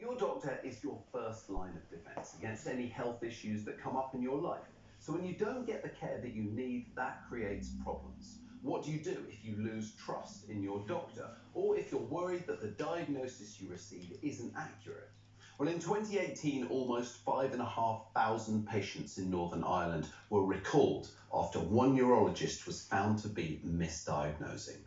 Your doctor is your first line of defense against any health issues that come up in your life. So when you don't get the care that you need, that creates problems. What do you do if you lose trust in your doctor, or if you're worried that the diagnosis you receive isn't accurate? Well, in 2018, almost 5,500 patients in Northern Ireland were recalled after one neurologist was found to be misdiagnosing.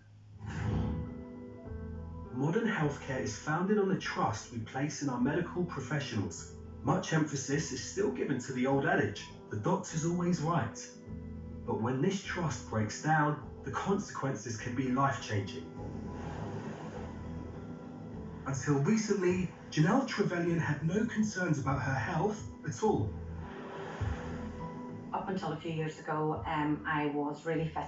Modern healthcare is founded on the trust we place in our medical professionals. Much emphasis is still given to the old adage, the doctor's always right. But when this trust breaks down, the consequences can be life-changing. Until recently, Janelle Trevelyan had no concerns about her health at all. Up until a few years ago, I was really fit.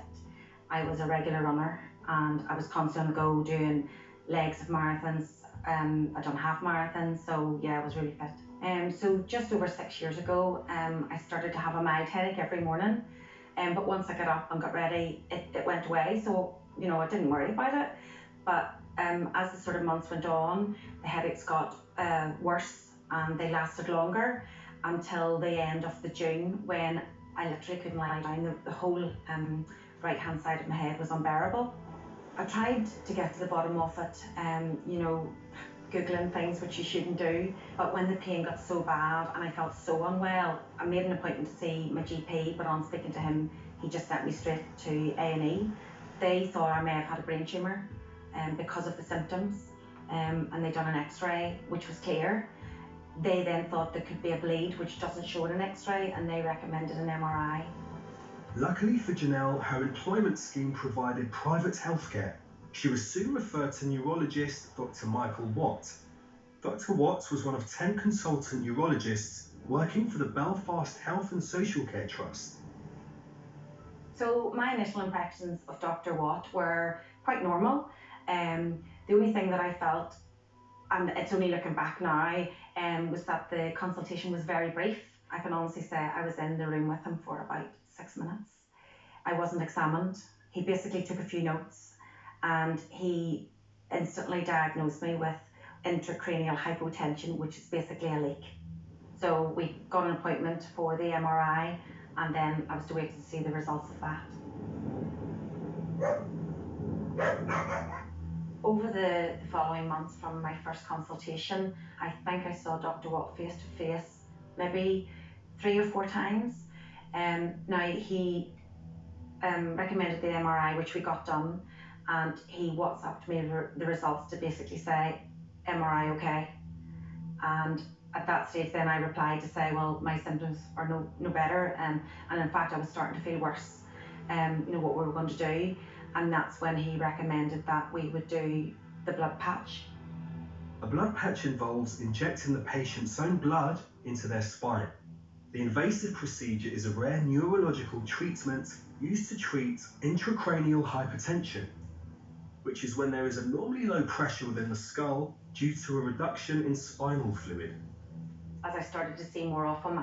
I was a regular runner and I was constantly on the go doing legs of marathons. I'd done half marathons, so yeah, I was really fit. So just over 6 years ago, I started to have a mild headache every morning. But once I got up and got ready, it went away. So, I didn't worry about it. But as the sort of months went on, the headaches got worse and they lasted longer until the end of the June, when I literally couldn't lie down. The whole right-hand side of my head was unbearable. I tried to get to the bottom of it, Googling things which you shouldn't do, but when the pain got so bad and I felt so unwell, I made an appointment to see my GP, but on speaking to him, he just sent me straight to A&E. They thought I may have had a brain tumour because of the symptoms, and they done an X-ray, which was clear. They then thought there could be a bleed, which doesn't show in an X-ray, and they recommended an MRI. Luckily for Janelle, her employment scheme provided private healthcare. She was soon referred to neurologist Dr. Michael Watt. Dr. Watt was one of 10 consultant neurologists working for the Belfast Health and Social Care Trust. So my initial impressions of Dr. Watt were quite normal. The only thing that I felt, and it's only looking back now, was that the consultation was very brief. I can honestly say I was in the room with him for about 6 minutes. I wasn't examined. He basically took a few notes and he instantly diagnosed me with intracranial hypotension, which is basically a leak. So we got an appointment for the MRI, and then I was to wait to see the results of that. Over the following months from my first consultation, I think I saw Dr. Watt face to face maybe 3 or 4 times. Now he recommended the MRI, which we got done, and he WhatsApped me the results to basically say, MRI okay. And at that stage then I replied to say, well, my symptoms are no better, and in fact I was starting to feel worse, what we were going to do. And that's when he recommended that we would do the blood patch. A blood patch involves injecting the patient's own blood into their spine. The invasive procedure is a rare neurological treatment used to treat intracranial hypertension, which is when there is abnormally low pressure within the skull due to a reduction in spinal fluid. As I started to see more of him,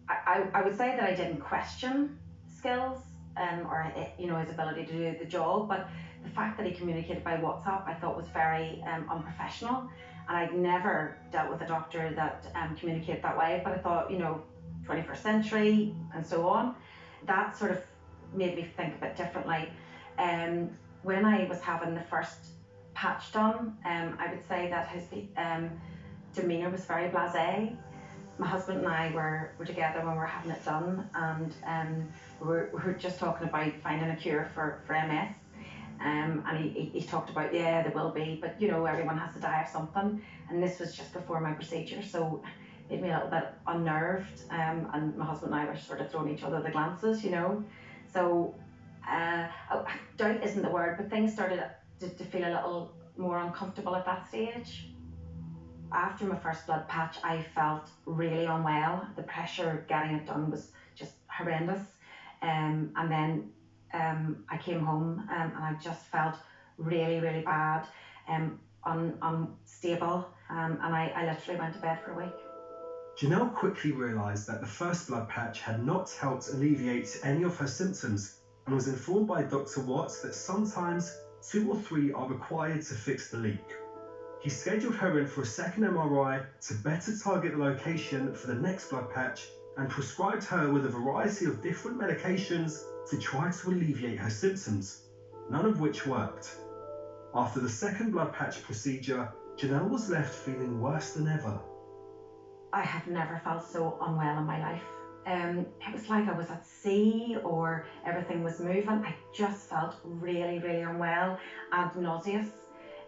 I would say that I didn't question skills or his ability to do the job, but the fact that he communicated by WhatsApp I thought was very unprofessional, and I'd never dealt with a doctor that communicated that way. But I thought, 21st century and so on, that sort of made me think a bit differently. When I was having the first patch done, I would say that his demeanour was very blasé. My husband and I were together when we were having it done, and we were just talking about finding a cure for MS. And he talked about, yeah, there will be, but everyone has to die of something. And this was just before my procedure, so it made me a little bit unnerved. And my husband and I were sort of throwing each other the glances, So doubt isn't the word, but things started to feel a little more uncomfortable at that stage. After my first blood patch, I felt really unwell. The pressure getting it done was just horrendous. And then I came home and I just felt really, really bad, unstable, and I literally went to bed for a week. Janelle quickly realised that the first blood patch had not helped alleviate any of her symptoms, and was informed by Dr. Watt that sometimes 2 or 3 are required to fix the leak. He scheduled her in for a second MRI to better target the location for the next blood patch and prescribed her with a variety of different medications to try to alleviate her symptoms, none of which worked. After the second blood patch procedure, Janelle was left feeling worse than ever. I have never felt so unwell in my life. It was like I was at sea or everything was moving. I just felt really, really unwell and nauseous.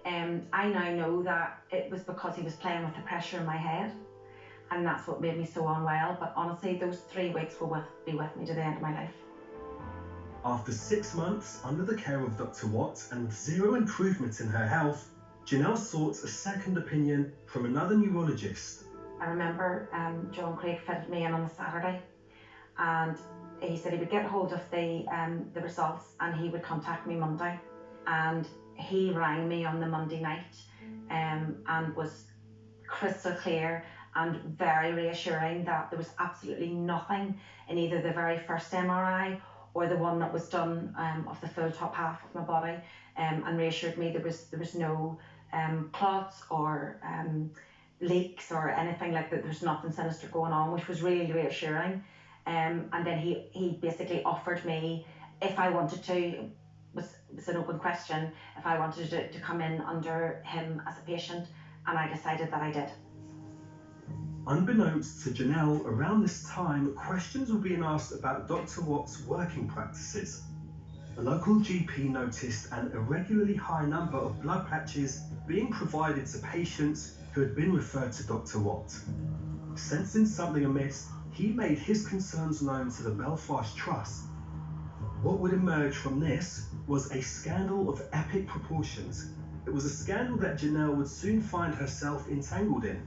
I now know that it was because he was playing with the pressure in my head, and that's what made me so unwell. But honestly, those 3 weeks will be with me to the end of my life. After 6 months under the care of Dr. Watt and with zero improvement in her health, Janelle sought a second opinion from another neurologist. I remember John Craig fitted me in on the Saturday, and he said he would get hold of the results and he would contact me Monday. And he rang me on the Monday night and was crystal clear and very reassuring that there was absolutely nothing in either the very first MRI or the one that was done of the full top half of my body, and reassured me there was no clots or leaks or anything like that. There's nothing sinister going on, which was really reassuring. And then he basically offered me, if I wanted to, was an open question, if I wanted to come in under him as a patient, and I decided that I did. Unbeknownst to Janelle, around this time, questions were being asked about Dr. Watt's working practices. A local GP noticed an irregularly high number of blood patches being provided to patients who had been referred to Dr. Watt. Sensing something amiss, he made his concerns known to the Belfast Trust. What would emerge from this was a scandal of epic proportions. It was a scandal that Janelle would soon find herself entangled in.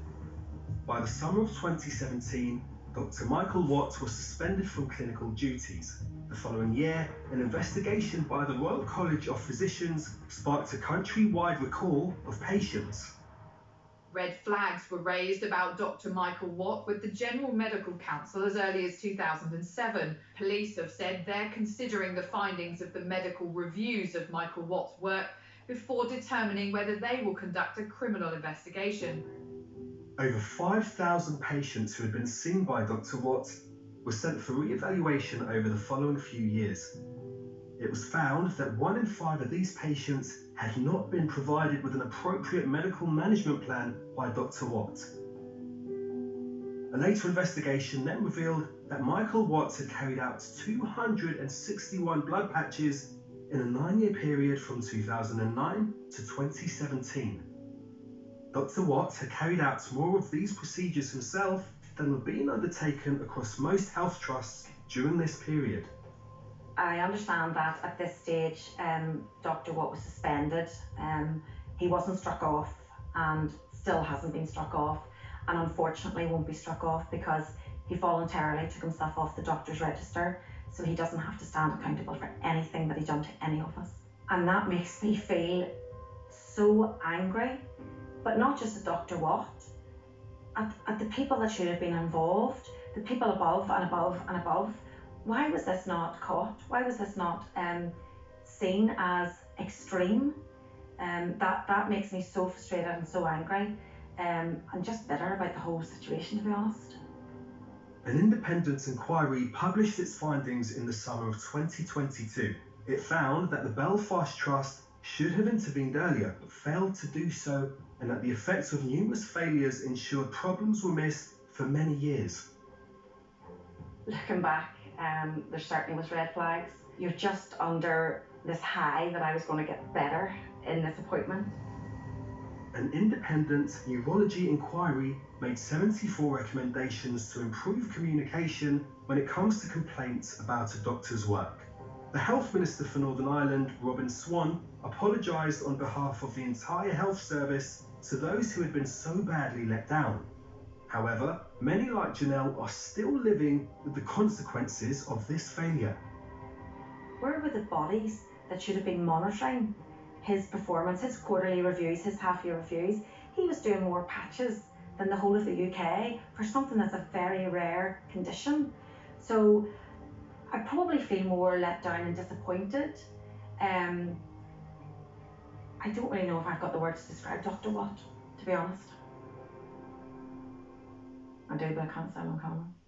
By the summer of 2017, Dr. Michael Watt was suspended from clinical duties. The following year, an investigation by the Royal College of Physicians sparked a countrywide recall of patients. Red flags were raised about Dr. Michael Watt with the General Medical Council as early as 2007. Police have said they're considering the findings of the medical reviews of Michael Watt's work before determining whether they will conduct a criminal investigation. Over 5,000 patients who had been seen by Dr. Watt were sent for re-evaluation over the following few years. It was found that 1 in 5 of these patients had not been provided with an appropriate medical management plan by Dr. Watt. A later investigation then revealed that Michael Watt had carried out 261 blood patches in a 9-year period from 2009 to 2017. Dr. Watt had carried out more of these procedures himself than were being undertaken across most health trusts during this period. I understand that at this stage, Dr. Watt was suspended. He wasn't struck off and still hasn't been struck off, and unfortunately won't be struck off because he voluntarily took himself off the doctor's register, so he doesn't have to stand accountable for anything that he done to any of us. And that makes me feel so angry, but not just at Dr. Watt, at the people that should have been involved, the people above and above and above. Why was this not caught? Why was this not seen as extreme? That makes me so frustrated and so angry, and just bitter about the whole situation, to be honest. An independent inquiry published its findings in the summer of 2022. It found that the Belfast Trust should have intervened earlier, but failed to do so, and that the effects of numerous failures ensured problems were missed for many years. Looking back, there certainly was red flags. You're just under this high that I was going to get better in this appointment. An independent neurology inquiry made 74 recommendations to improve communication when it comes to complaints about a doctor's work. The Health Minister for Northern Ireland, Robin Swan, apologised on behalf of the entire health service to those who had been so badly let down. However, many like Janelle are still living with the consequences of this failure. Where were the bodies that should have been monitoring his performance, his quarterly reviews, his half-year reviews? He was doing more patches than the whole of the UK for something that's a very rare condition. So I probably feel more let down and disappointed. I don't really know if I've got the words to describe Dr. Watt. to be honest. I do, but I can't sell them, Colin.